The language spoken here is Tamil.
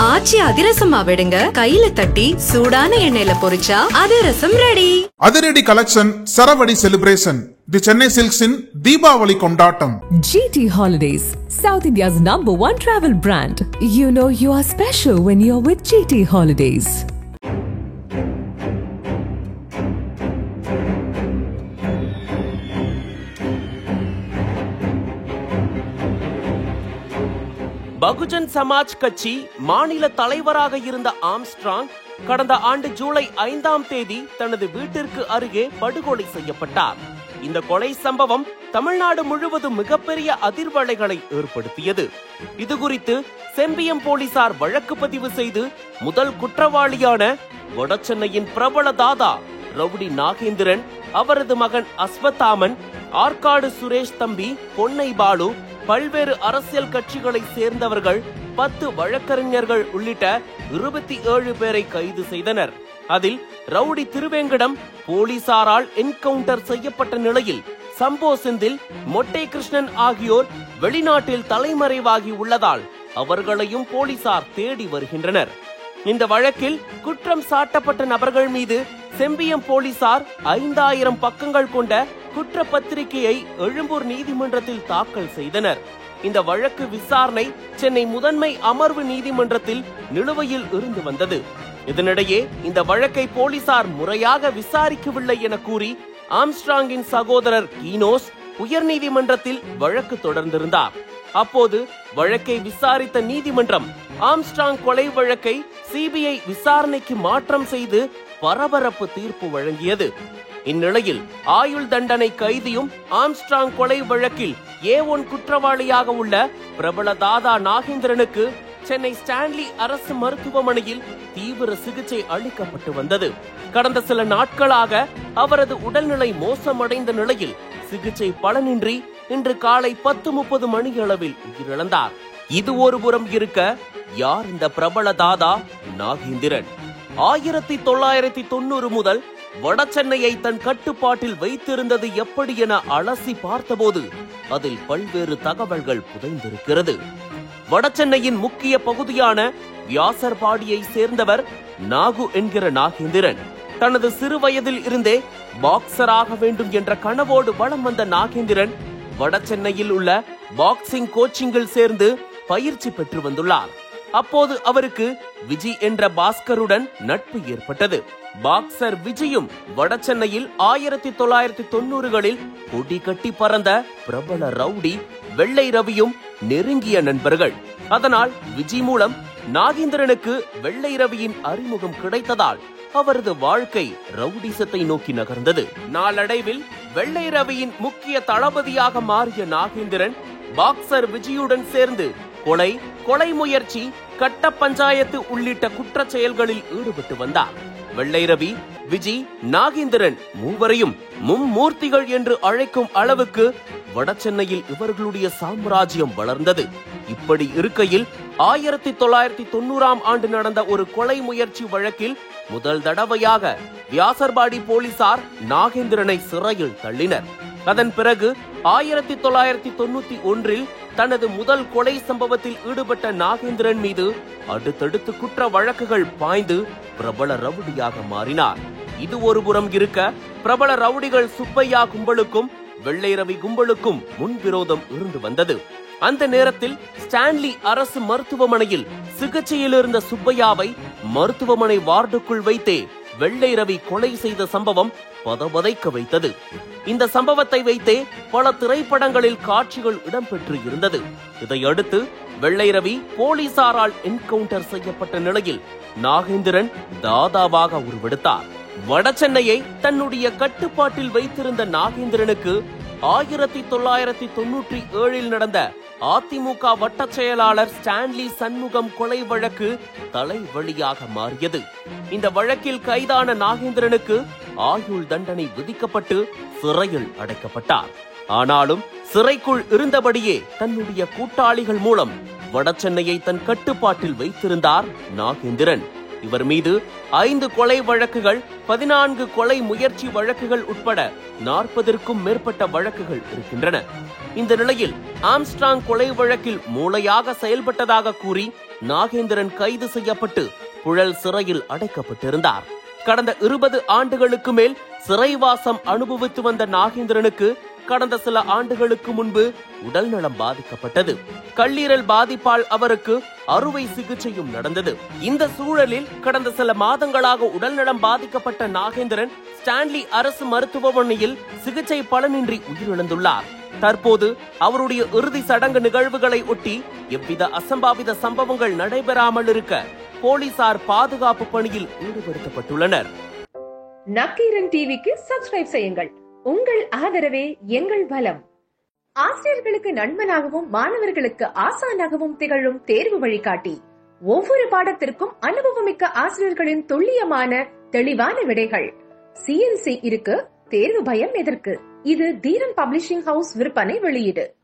ஆச்சி அதிரசமா விடுங்க, கையில தட்டி சூடான எண்ணெயில பொரிச்சா அதிரசம் ரெடி. அதிரடி கலெக்ஷன் சரவடி செலிப்ரேஷன் தி சென்னை சில்க்ஸின் தீபாவளி கொண்டாட்டம். GT Holidays, South India's #1 travel brand. You know you are special when you're with GT Holidays. Bahujan Samaj கட்சி மாநில தலைவராக இருந்த ஆம்ஸ்ட்ராங் கடந்த ஆண்டு ஜூலை 5ஆம் தேதி தனது வீட்டிற்கு அருகே படுகொலை செய்யப்பட்டார். இந்த கொலை சம்பவம் தமிழ்நாடு முழுவதும் மிகப்பெரிய அதிர்வலைகளை ஏற்படுத்தியது. இது குறித்து செம்பியம் போலீசார் வழக்கு பதிவு செய்து முதல் குற்றவாளியான வடசென்னையின் பிரபல தாதா ரவுடி நாகேந்திரன், அவரது மகன் அஸ்வத்தாமன், ஆற்காடு சுரேஷ் தம்பி, பொன்னை பாலு, பல்வேறு அரசியல் கட்சிகளை சேர்ந்தவர்கள், 10 வழக்கறிஞர்கள் உள்ளிட்ட 27 பேரை கைது செய்தனர். அதில் ரவுடி திருவேங்கடம் போலீசாரால் என்கவுண்டர் செய்யப்பட்ட நிலையில் சம்போ செந்தில், மொட்டை கிருஷ்ணன் ஆகியோர் வெளிநாட்டில் தலைமறைவாகி உள்ளதால் அவர்களையும் போலீசார் தேடி வருகின்றனர். இந்த வழக்கில் குற்றம் சாட்டப்பட்ட நபர்கள் மீது செம்பியம் போலீசார் 5000 பக்கங்கள் கொண்ட குற்றப்பத்திரிகையை எழும்பூர் நீதிமன்றத்தில் தாக்கல் செய்தனர். இந்த வழக்கு விசாரணை சென்னை முதன்மை அமர்வு நீதிமன்றத்தில் நிலுவையில் இருந்து வந்தது. இதனிடையே இந்த வழக்கை போலீசார் முறையாக விசாரிக்கவில்லை என கூறி ஆம்ஸ்ட்ராங்கின் சகோதரர் கீனோஸ் உயர்நீதிமன்றத்தில் வழக்கு தொடர்ந்திருந்தார். அப்போது வழக்கை விசாரித்த நீதிமன்றம் ஆம்ஸ்ட்ராங் கொலை வழக்கை சிபிஐ விசாரணைக்கு மாற்றம் செய்து பரபரப்பு தீர்ப்பு வழங்கியது. இந்நிலையில் ஆயுள் தண்டனை கைதியும் ஆம்ஸ்ட்ராங் கொலை வழக்கில் A1 குற்றவாளியாக உள்ள பிரபல தாதா நாகேந்திரனுக்கு சென்னை ஸ்டான்லி அரசு மருத்துவமனையில் தீவிர சிகிச்சை அளிக்கப்பட்டு வந்தது. கடந்த சில நாட்களாக அவரது உடல்நிலை மோசமடைந்த நிலையில் சிகிச்சை பலனின்றி இன்று காலை 10:30 மணியளவில் உயிரிழந்தார். இது ஒருபுறம் இருக்க, யார் இந்த பிரபல தாதா நாகேந்திரன்? 1990 முதல் வடசென்னையை தன் கட்டுப்பாட்டில் வைத்திருந்தது எப்படி என அலசி பார்த்தபோது அதில் பல்வேறு தகவல்கள் புதைந்திருக்கிறது. வடசென்னையின் முக்கிய பகுதியான வியாசர்பாடியை சேர்ந்தவர் நாகு என்கிற நாகேந்திரன். தனது சிறு வயதில் இருந்தே பாக்ஸராக வேண்டும் என்ற கனவோடு வலம் வந்த நாகேந்திரன் வடசென்னையில் உள்ள பாக்ஸிங் கோச்சிங்கில் சேர்ந்து பயிற்சி பெற்று வந்துள்ளார். அப்போது அவருக்கு விஜி என்ற பாஸ்கருடன் நட்பு ஏற்பட்டது. பாக்ஸர் விஜயும் வடசென்னையில் 1990களில் கொடி கட்டி பறந்த பிரபல ரவுடி வெள்ளை ரவியும் நெருங்கிய நண்பர்கள். அதனால் விஜி மூலம் நாகேந்திரனுக்கு வெள்ளை ரவியின் அறிமுகம் கிடைத்ததால் அவரது வாழ்க்கை ரவுடிசத்தை நோக்கி நகர்ந்தது. நாளடைவில் வெள்ளை ரவியின் முக்கிய தளபதியாக மாறிய நாகேந்திரன் பாக்ஸர் விஜயுடன் சேர்ந்து கொலை முயற்சி, கட்ட பஞ்சாயத்து உள்ளிட்ட குற்றச் செயல்களில் ஈடுபட்டு வந்தார். வெள்ளை ரவி, விஜி, நாகேந்திரன் மூவரையும் மும்மூர்த்திகள் என்று அழைக்கும் அளவுக்கு வடசென்னையில் இவர்களுடைய சாம்ராஜ்யம் வளர்ந்தது. இப்படி இருக்கையில் 1990ஆம் ஆண்டு நடந்த ஒரு கொலை முயற்சி வழக்கில் முதல் தடவையாக வியாசர்பாடி போலீசார் நாகேந்திரனை சிறையில் தள்ளினர். அதன் பிறகு 1991இல் தனது முதல் கொலை சம்பவத்தில் ஈடுபட்ட நாகேந்திரன் மீது அடுத்தடுத்து குற்ற வழக்குகள் பாய்ந்து பிரபல ரவுடியாக மாறினார். இது ஒருபுறம் இருக்க, பிரபல ரவுடிகள் சுப்பையா கும்பலுக்கும் வெள்ளை ரவி கும்பலுக்கும் முன்விரோதம் இருந்து வந்தது. அந்த நேரத்தில் ஸ்டான்லி அரசு மருத்துவமனையில் சிகிச்சையில் இருந்த சுப்பையாவை மருத்துவமனை வார்டுக்குள் வைத்தே வெள்ளை ரவி கொலை செய்த சம்பவம் பதபதைக்க வைத்தது. இந்த சம்பவத்தை வைத்தே பல திரைப்படங்களில் காட்சிகள் இடம்பெற்று இருந்தது. இதையடுத்து வெள்ளை ரவி போலீசாரால் என்கவுண்டர் செய்யப்பட்ட நிலையில் நாகேந்திரன் தாதாவாக உருவெடுத்தார். வடசென்னையை தன்னுடைய கட்டுப்பாட்டில் வைத்திருந்த நாகேந்திரனுக்கு 1997இல் நடந்த அதிமுக வட்ட செயலாளர் ஸ்டான்லி சண்முகம் கொலை வழக்கு தலைவலியாக மாறியது. இந்த வழக்கில் கைதான நாகேந்திரனுக்கு ஆயுள் தண்டனை விதிக்கப்பட்டு சிறையில் அடைக்கப்பட்டார். ஆனாலும் சிறைக்குள் இருந்தபடியே தன்னுடைய கூட்டாளிகள் மூலம் வடசென்னையை தன் கட்டுப்பாட்டில் வைத்திருந்தார் நாகேந்திரன். இவர் மீது 5 கொலை வழக்குகள், 14 கொலை முயற்சி வழக்குகள் உட்பட 40ற்கும் மேற்பட்ட வழக்குகள் இருக்கின்றன. இந்த நிலையில் ஆம்ஸ்ட்ராங் கொலை வழக்கில் மூளையாக செயல்பட்டதாக கூறி நாகேந்திரன் கைது செய்யப்பட்டு புழல் சிறையில் அடைக்கப்பட்டிருந்தார். கடந்த 20 ஆண்டுகளுக்கு மேல் சிறைவாசம் அனுபவித்து வந்த நாகேந்திரனுக்கு கடந்த சில ஆண்டுகளுக்கு முன்பு உடல்நலம் பாதிக்கப்பட்டது. கல்லீரல் பாதிப்பால் அவருக்கு அறுவை சிகிச்சையும் நடந்தது. இந்த சூழலில் கடந்த சில மாதங்களாக உடல்நலம் பாதிக்கப்பட்ட நாகேந்திரன் ஸ்டான்லி அரசு மருத்துவமனையில் சிகிச்சை பலனின்றி உயிரிழந்துள்ளார். தற்போது அவருடைய இறுதி சடங்கு நிகழ்வுகளை ஒட்டி எவ்வித அசம்பாவித சம்பவங்கள் நடைபெறாமல் இருக்க போலீசார் பாதுகாப்பு பணியில் ஈடுபடுத்தப்பட்டுள்ளனர். நக்கீரன் டிவிக்கு சப்ஸ்கிரைப் செய்யுங்கள். உங்கள் ஆதரவே எங்கள் பலம். ஆசிரியர்களுக்கு நண்பனாகவும் மாணவர்களுக்கு ஆசானாகவும் திகழும் தேர்வு வழிகாட்டி. ஒவ்வொரு பாடத்திற்கும் அனுபவமிக்க ஆசிரியர்களின் துல்லியமான தெளிவான விடைகள். CNC இருக்கு, தேர்வு பயம் எதற்கு? இது தீரன் பப்ளிஷிங் ஹவுஸ் விற்பனை வெளியீடு.